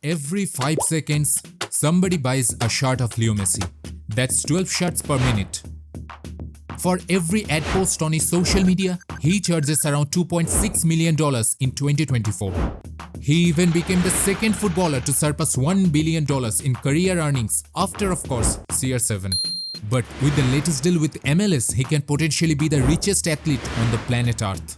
Every 5 seconds, somebody buys a shirt of Leo Messi. That's 12 shirts per minute. For every ad post on his social media, he charges around $2.6 million in 2024. He even became the second footballer to surpass $1 billion in career earnings after, of course, CR7. But with the latest deal with MLS, he can potentially be the richest athlete on the planet Earth.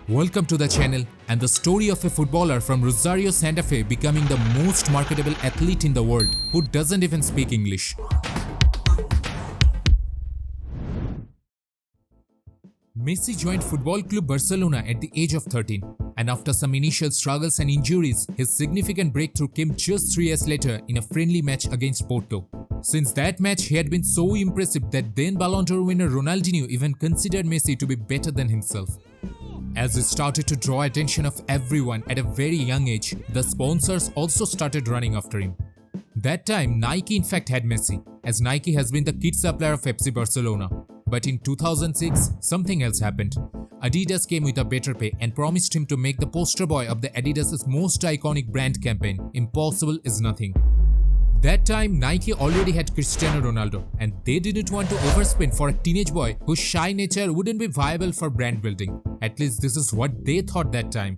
Welcome to the channel and the story of a footballer from Rosario, Santa Fe becoming the most marketable athlete in the world who doesn't even speak English. Messi joined Football Club Barcelona at the age of 13, and after some initial struggles and injuries, his significant breakthrough came just 3 years later in a friendly match against Porto. Since that match, he had been so impressive that then Ballon d'Or winner Ronaldinho even considered Messi to be better than himself. As he started to draw attention of everyone at a very young age, the sponsors also started running after him. That time, Nike in fact had Messi, as Nike has been the kit supplier of FC Barcelona. But in 2006, something else happened. ADIDAS came with a better pay and promised him to make the poster boy of the ADIDAS' most iconic brand campaign, Impossible is Nothing. That time, Nike already had Cristiano Ronaldo, and they didn't want to overspend for a teenage boy whose shy nature wouldn't be viable for brand building. At least this is what they thought that time.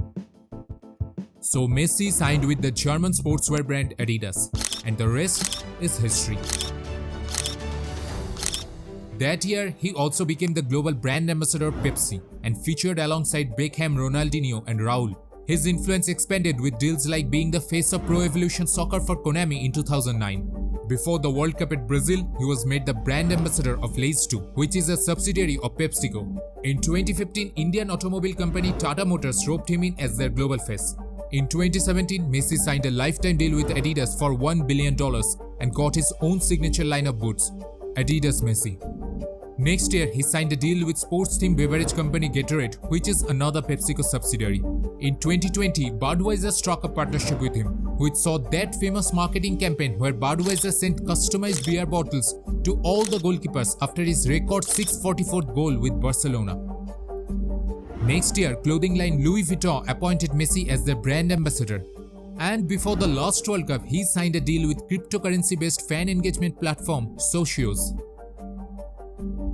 So Messi signed with the German sportswear brand ADIDAS, and the rest is history. That year, he also became the global brand ambassador of Pepsi and featured alongside Beckham, Ronaldinho and Raul. His influence expanded with deals like being the face of Pro Evolution Soccer for Konami in 2009. Before the World Cup at Brazil, he was made the brand ambassador of Lay's 2, which is a subsidiary of PepsiCo. In 2015, Indian automobile company Tata Motors roped him in as their global face. In 2017, Messi signed a lifetime deal with Adidas for $1 billion and got his own signature line of boots, Adidas Messi. Next year, he signed a deal with sports team beverage company Gatorade, which is another PepsiCo subsidiary. In 2020, Budweiser struck a partnership with him, which saw that famous marketing campaign where Budweiser sent customized beer bottles to all the goalkeepers after his record 644th goal with Barcelona. Next year, clothing line Louis Vuitton appointed Messi as their brand ambassador. And before the last World Cup, he signed a deal with cryptocurrency-based fan engagement platform SUAREZ.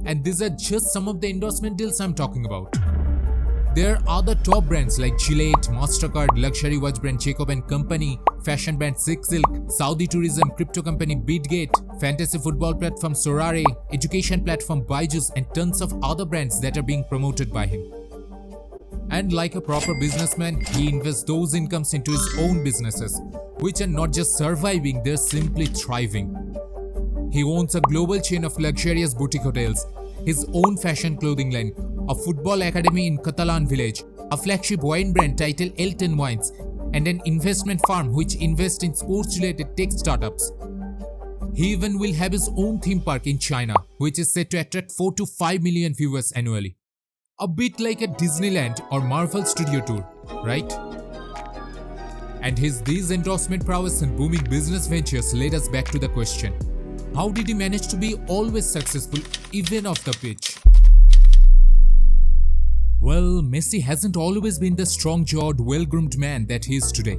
And these are just some of the endorsement deals I'm talking about. There are other top brands like Gillette, MasterCard, luxury watch brand Jacob & Company, fashion brand Silk, Saudi tourism crypto company Bitgate, fantasy football platform SORARE, education platform Byju's and tons of other brands that are being promoted by him. And like a proper businessman, he invests those incomes into his own businesses, which are not just surviving, they're simply thriving. He owns a global chain of luxurious boutique hotels, his own fashion clothing line, a football academy in Catalan village, a flagship wine brand titled Elton Wines, and an investment firm which invests in sports-related tech startups. He even will have his own theme park in China, which is said to attract 4 to 5 million viewers annually. A bit like a Disneyland or Marvel Studio Tour, right? And these endorsement prowess and booming business ventures led us back to the question: how did he manage to be always successful even off the pitch? Well, Messi hasn't always been the strong-jawed, well-groomed man that he is today.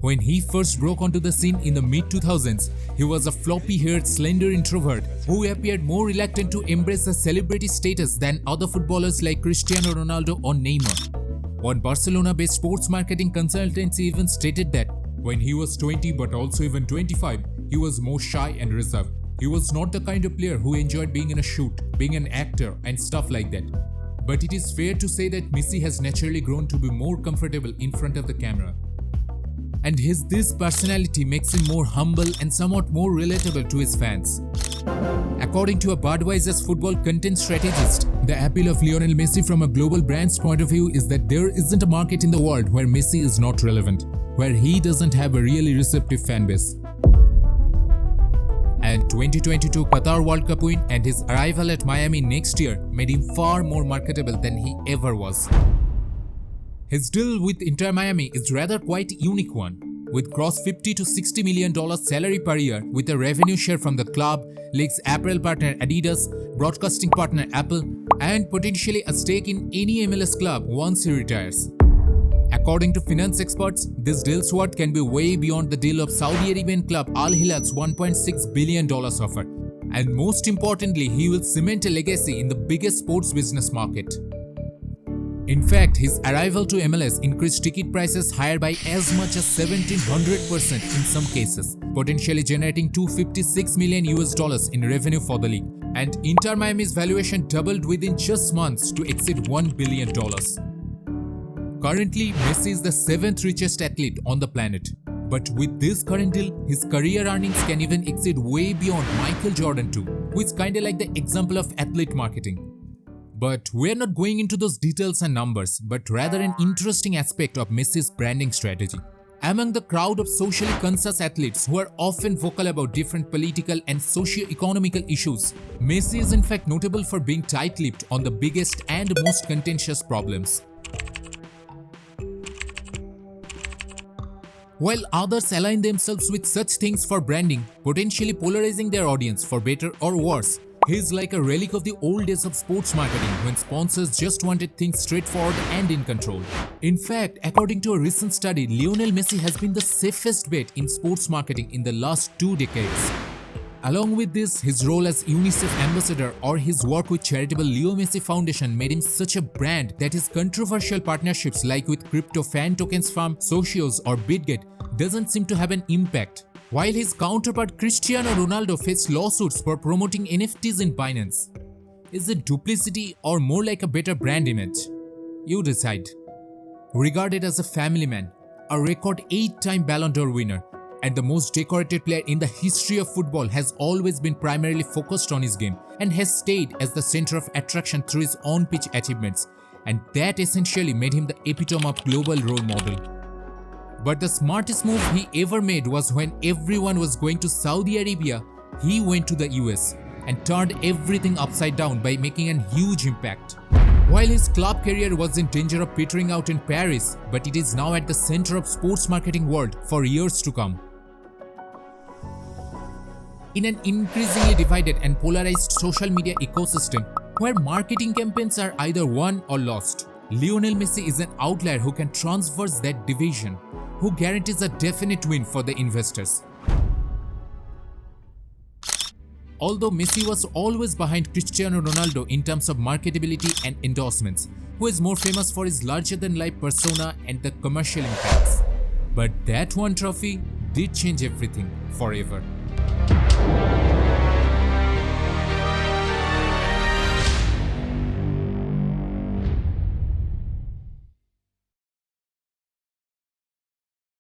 When he first broke onto the scene in the mid-2000s, he was a floppy-haired, slender introvert who appeared more reluctant to embrace the celebrity status than other footballers like Cristiano Ronaldo or Neymar. One Barcelona-based sports marketing consultancy even stated that when he was 20 but also even 25, he was more shy and reserved. He was not the kind of player who enjoyed being in a shoot, being an actor and stuff like that. But it is fair to say that Messi has naturally grown to be more comfortable in front of the camera. And this personality makes him more humble and somewhat more relatable to his fans. According to a Budweiser's football content strategist, the appeal of Lionel Messi from a global brand's point of view is that there isn't a market in the world where Messi is not relevant, where he doesn't have a really receptive fan base. And 2022 Qatar World Cup win and his arrival at Miami next year made him far more marketable than he ever was. His deal with Inter Miami is rather quite unique one, with gross $50 to $60 million salary per year with a revenue share from the club, league's apparel partner ADIDAS, broadcasting partner Apple, and potentially a stake in any MLS club once he retires. According to finance experts, this deal's worth can be way beyond the deal of Saudi Arabian club Al Hilal's $1.6 billion offer. And most importantly, he will cement a legacy in the biggest sports business market. In fact, his arrival to MLS increased ticket prices higher by as much as 1700% in some cases, potentially generating $256 million in revenue for the league. And Inter Miami's valuation doubled within just months to exceed $1 billion. Currently, Messi is the 7th richest athlete on the planet. But with this current deal, his career earnings can even exceed way beyond Michael Jordan too, which is kinda like the example of athlete marketing. But we're not going into those details and numbers, but rather an interesting aspect of Messi's branding strategy. Among the crowd of socially conscious athletes who are often vocal about different political and socio-economical issues, Messi is in fact notable for being tight-lipped on the biggest and most contentious problems. While others align themselves with such things for branding, potentially polarizing their audience for better or worse, he is like a relic of the old days of sports marketing when sponsors just wanted things straightforward and in control. In fact, according to a recent study, Lionel Messi has been the safest bet in sports marketing in the last 2 decades. Along with this, his role as UNICEF ambassador or his work with charitable Leo Messi Foundation made him such a brand that his controversial partnerships like with crypto fan tokens firm Socios or BitGet doesn't seem to have an impact. While his counterpart Cristiano Ronaldo faced lawsuits for promoting NFTs in Binance. Is it duplicity or more like a better brand image? You decide. Regarded as a family man, a record 8-time Ballon d'Or winner, and the most decorated player in the history of football, has always been primarily focused on his game and has stayed as the center of attraction through his on-pitch achievements, and that essentially made him the epitome of global role model. But the smartest move he ever made was when everyone was going to Saudi Arabia, he went to the US and turned everything upside down by making a huge impact. While his club career was in danger of petering out in Paris, but it is now at the center of sports marketing world for years to come. In an increasingly divided and polarized social media ecosystem, where marketing campaigns are either won or lost, Lionel Messi is an outlier who can traverse that division, who guarantees a definite win for the investors. Although Messi was always behind Cristiano Ronaldo in terms of marketability and endorsements, who is more famous for his larger-than-life persona and the commercial impacts. But that one trophy did change everything forever.